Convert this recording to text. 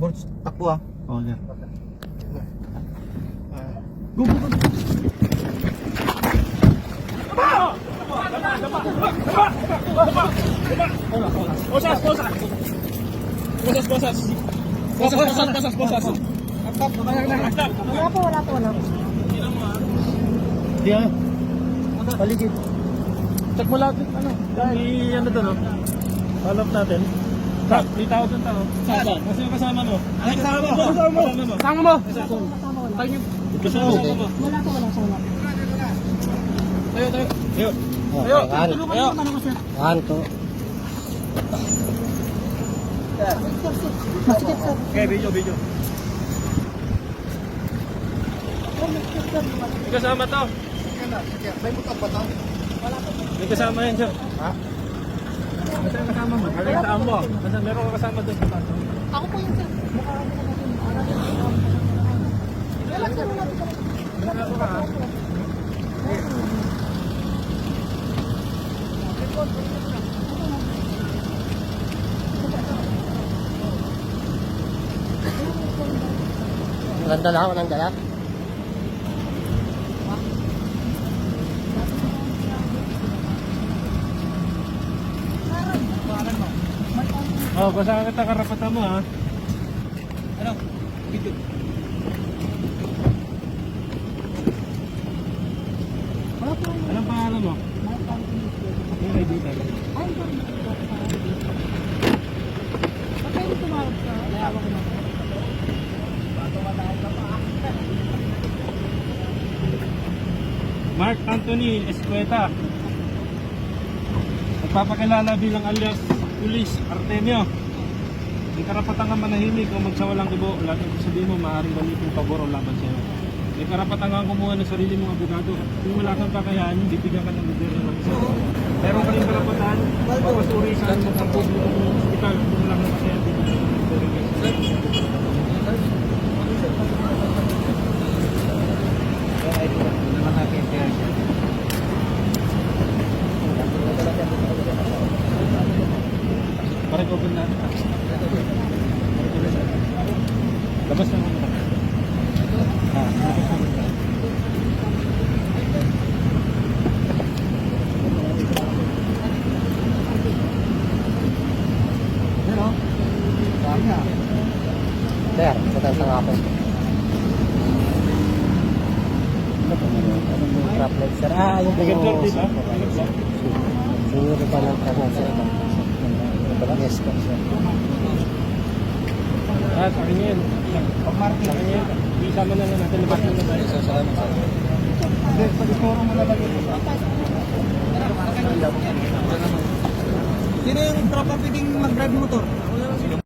Force, takbo ah. Oo, sir. Go, go, go. Wala po. Di ah. Paligid. Check mo lahat ano. May ano to no. Follow up natin. 3,000 tao. Saan? Kasi yung kasama mo. Ano kasama mo? Kasama mo. Kasama mo. Wala po. Tayo. Kanto. Masikip, sir. Okay, video. May kasama to. May motor ba to? May kasama yan, sir. Ha? Kasi yung kasama mo. Kaya yung saan mo. Kasi meron ka kasama doon sa tato. Ako po yung sir. Mukha ko natin. Wala, sir. Walang dala, walang dala. Oh, basta kita karapatan mo ha. Ano? Video. Anong pangalan mo? Yung ID tayo. Pwede tumawag ka. Tawag ko na. Mark Anthony Escueta. Nagpapakilala bilang alias Police Artemio. May karapatan kang manahimik o magsawalang ibo. Lahat ng sabihin mo, maaaring gamitin pabor o laban sa'yo. May karapatan kang kumuha ng sarili mong abogado. Kung wala kang kakayahan, bibigyan ka ng gobyerno ng isa. Meron ka rin karapatan, papasuri sa publikong hospital. Kung wala kang kakayahan, bibigyan ka ng gobyerno ng isa. Pare-cover natin. Labas na muna. Labas na muna. Ano? Dami na. Sir, sa taas ng ako. Anong trap light, sir? Yung Nag-observe dito? Siguro pa lang ako, sir. Yes, sir. Sa akin yan. Pag-market. Sa akin yan. Isama na natin. Labas na tayo. Salamat, sir. Hindi, pag-ituro mo na lang ito. Sino yung tropa pwedeng mag-drive motor?